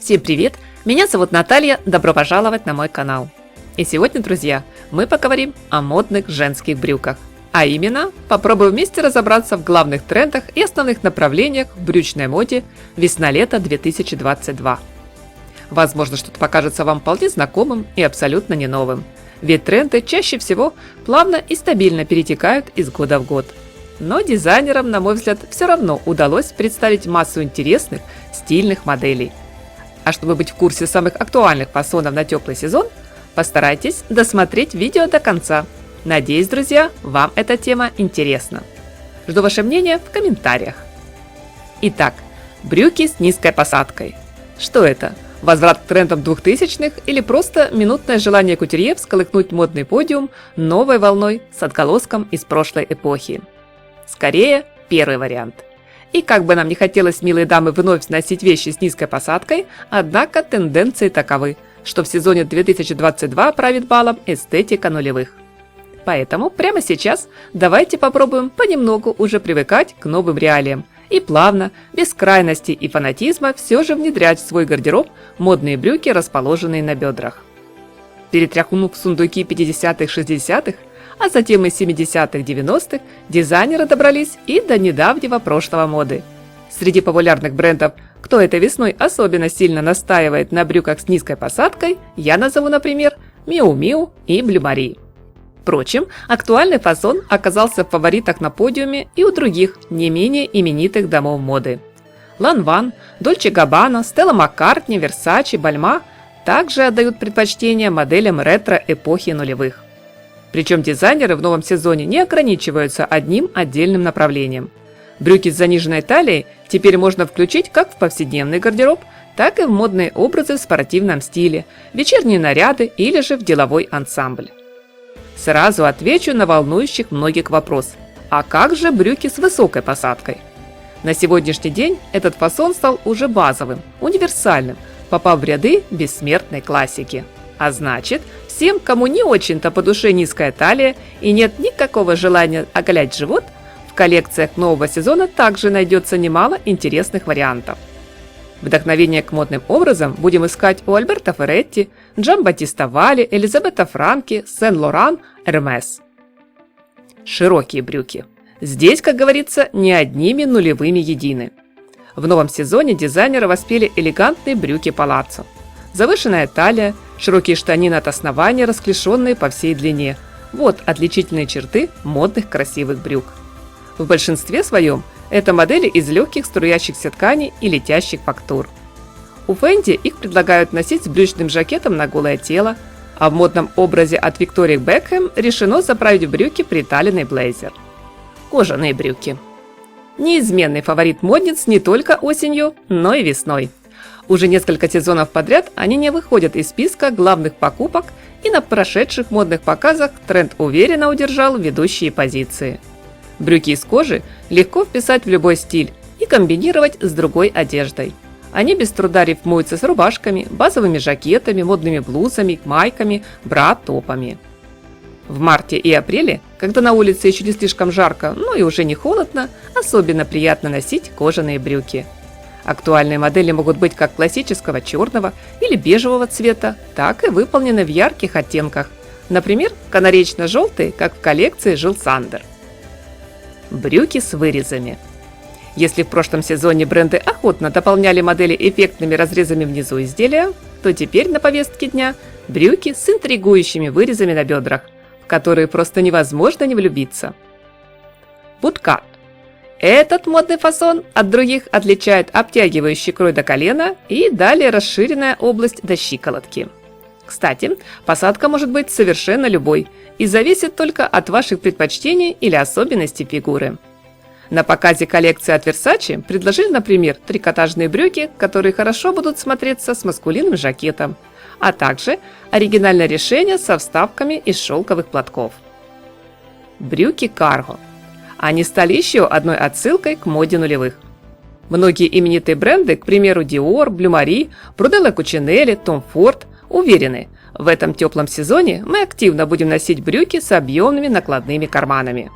Всем привет! Меня зовут Наталья, добро пожаловать на мой канал. И сегодня, друзья, мы поговорим о модных женских брюках. А именно, попробуем вместе разобраться в главных трендах и основных направлениях в брючной моде весна-лето 2022. Возможно, что-то покажется вам вполне знакомым и абсолютно не новым. Ведь тренды чаще всего плавно и стабильно перетекают из года в год. Но дизайнерам, на мой взгляд, все равно удалось представить массу интересных, стильных моделей. А чтобы быть в курсе самых актуальных фасонов на теплый сезон, постарайтесь досмотреть видео до конца. Надеюсь, друзья, вам эта тема интересна. Жду ваше мнение в комментариях. Итак, брюки с низкой посадкой. Что это? Возврат к трендам 2000-х или просто минутное желание кутюрье всколыхнуть модный подиум новой волной с отголоском из прошлой эпохи? Скорее, первый вариант. И как бы нам не хотелось, милые дамы, вновь носить вещи с низкой посадкой, однако тенденции таковы, что в сезоне 2022 правит балом эстетика нулевых. Поэтому прямо сейчас давайте попробуем понемногу уже привыкать к новым реалиям и плавно, без крайности и фанатизма, все же внедрять в свой гардероб модные брюки, расположенные на бедрах. Перетряхнув сундуки 50-х-60-х, а затем и 70-х-90-х, дизайнеры добрались и до недавнего прошлого моды. Среди популярных брендов, кто этой весной особенно сильно настаивает на брюках с низкой посадкой, я назову, например, Miu Miu и Bleu Marie. Впрочем, актуальный фасон оказался в фаворитах на подиуме и у других, не менее именитых домов моды. Lanvin, Dolce Gabbana, Stella McCartney, Versace, Balmain также отдают предпочтение моделям ретро эпохи нулевых. Причем дизайнеры в новом сезоне не ограничиваются одним отдельным направлением. Брюки с заниженной талией теперь можно включить как в повседневный гардероб, так и в модные образы в спортивном стиле, вечерние наряды или же в деловой ансамбль. Сразу отвечу на волнующих многих вопрос: а как же брюки с высокой посадкой? На сегодняшний день этот фасон стал уже базовым, универсальным, попав в ряды бессмертной классики. А значит, всем, кому не очень-то по душе низкая талия и нет никакого желания оголять живот, в коллекциях нового сезона также найдется немало интересных вариантов. Вдохновение к модным образам будем искать у Альберто Ферретти, Джамбаттиста Валли, Элизабета Франки, Сен-Лоран, Эрмес. Широкие брюки. Здесь, как говорится, не одними нулевыми едины. В новом сезоне дизайнеры воспели элегантные брюки палаццо. Завышенная талия, широкие штанины от основания, расклешенные по всей длине. Вот отличительные черты модных красивых брюк. В большинстве своем это модели из легких струящихся тканей и летящих фактур. У Фенди их предлагают носить с брючным жакетом на голое тело, а в модном образе от Виктории Бекхэм решено заправить в брюки приталенный блейзер. Кожаные брюки. Неизменный фаворит модниц не только осенью, но и весной. Уже несколько сезонов подряд они не выходят из списка главных покупок, и на прошедших модных показах тренд уверенно удержал ведущие позиции. Брюки из кожи легко вписать в любой стиль и комбинировать с другой одеждой. Они без труда рифмуются с рубашками, базовыми жакетами, модными блузами, майками, бра-топами. В марте и апреле, когда на улице еще не слишком жарко, но и уже не холодно, особенно приятно носить кожаные брюки. Актуальные модели могут быть как классического черного или бежевого цвета, так и выполнены в ярких оттенках, например, канареечно-желтые, как в коллекции Жил Сандер. Брюки с вырезами. Если в прошлом сезоне бренды охотно дополняли модели эффектными разрезами внизу изделия, то теперь на повестке дня брюки с интригующими вырезами на бедрах, в которые просто невозможно не влюбиться. Буткат. Этот модный фасон от других отличает обтягивающий крой до колена и далее расширенная область до щиколотки. Кстати, посадка может быть совершенно любой и зависит только от ваших предпочтений или особенностей фигуры. На показе коллекции от Versace предложили, например, трикотажные брюки, которые хорошо будут смотреться с маскулинным жакетом, а также оригинальное решение со вставками из шелковых платков. Брюки карго. Они стали еще одной отсылкой к моде нулевых. Многие именитые бренды, к примеру, Dior, Bleu Marie, Brunello Cucinelli, Tom Ford, уверены, в этом теплом сезоне мы активно будем носить брюки с объемными накладными карманами.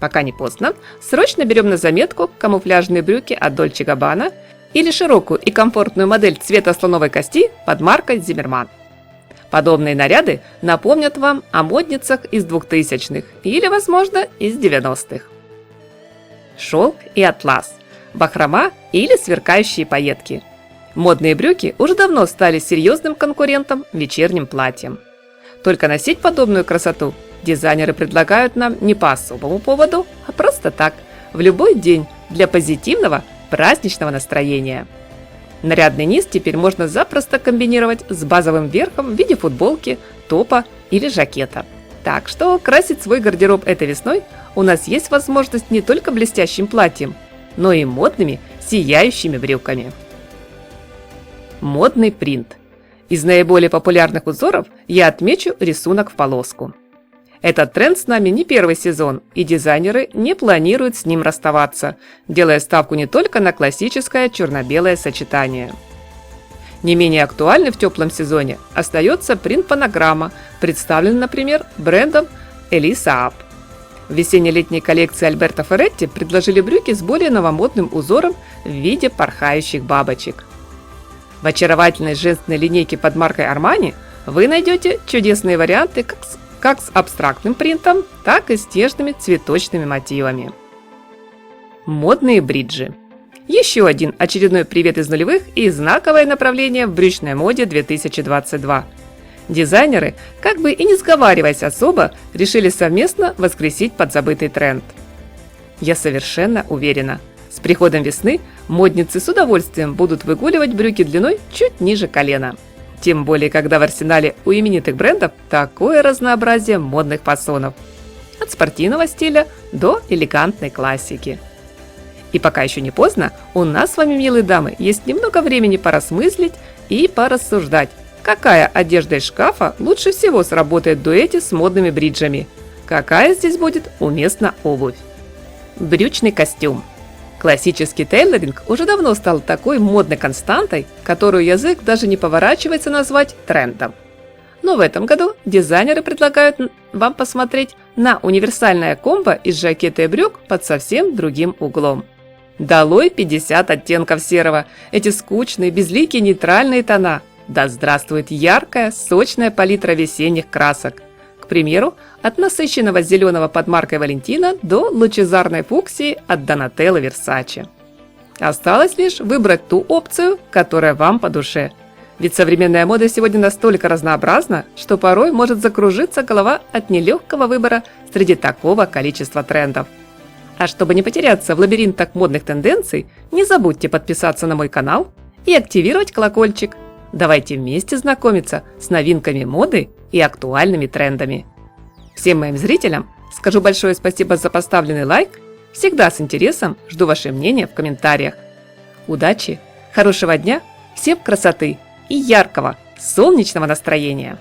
Пока не поздно, срочно берем на заметку камуфляжные брюки от Dolce Gabbana или широкую и комфортную модель цвета слоновой кости под маркой Zimmermann. Подобные наряды напомнят вам о модницах из 2000-х или, возможно, из 90-х. Шелк и атлас, бахрома или сверкающие пайетки. Модные брюки уже давно стали серьезным конкурентом вечерним платьям. Только носить подобную красоту дизайнеры предлагают нам не по особому поводу, а просто так, в любой день для позитивного праздничного настроения. Нарядный низ теперь можно запросто комбинировать с базовым верхом в виде футболки, топа или жакета. Так что красить свой гардероб этой весной у нас есть возможность не только блестящим платьем, но и модными сияющими брюками. Модный принт. Из наиболее популярных узоров я отмечу рисунок в полоску. Этот тренд с нами не первый сезон, и дизайнеры не планируют с ним расставаться, делая ставку не только на классическое черно-белое сочетание. Не менее актуальной в теплом сезоне остается принт-панограмма, представленный, например, брендом Elisa Up. В весенне-летней коллекции Альберто Ферретти предложили брюки с более новомодным узором в виде порхающих бабочек. В очаровательной женственной линейке под маркой Armani вы найдете чудесные варианты как с абстрактным принтом, так и с нежными цветочными мотивами. Модные бриджи. Еще один очередной привет из нулевых и знаковое направление в брючной моде 2022. Дизайнеры, как бы и не сговариваясь особо, решили совместно воскресить подзабытый тренд. Я совершенно уверена, с приходом весны модницы с удовольствием будут выгуливать брюки длиной чуть ниже колена. Тем более, когда в арсенале у именитых брендов такое разнообразие модных фасонов. От спортивного стиля до элегантной классики. И пока еще не поздно, у нас с вами, милые дамы, есть немного времени поразмыслить и порассуждать, какая одежда из шкафа лучше всего сработает в дуэте с модными бриджами. Какая здесь будет уместна обувь. Брючный костюм. Классический тейлоринг уже давно стал такой модной константой, которую язык даже не поворачивается назвать трендом. Но в этом году дизайнеры предлагают вам посмотреть на универсальное комбо из жакета и брюк под совсем другим углом. Долой 50 оттенков серого, эти скучные, безликие нейтральные тона. Да здравствует яркая, сочная палитра весенних красок. К примеру, от насыщенного зеленого под маркой Валентина до лучезарной фуксии от Donatella Versace. Осталось лишь выбрать ту опцию, которая вам по душе. Ведь современная мода сегодня настолько разнообразна, что порой может закружиться голова от нелегкого выбора среди такого количества трендов. А чтобы не потеряться в лабиринтах модных тенденций, не забудьте подписаться на мой канал и активировать колокольчик. Давайте вместе знакомиться с новинками моды и актуальными трендами. Всем моим зрителям скажу большое спасибо за поставленный лайк. Всегда с интересом жду ваше мнение в комментариях. Удачи, хорошего дня, всем красоты и яркого солнечного настроения!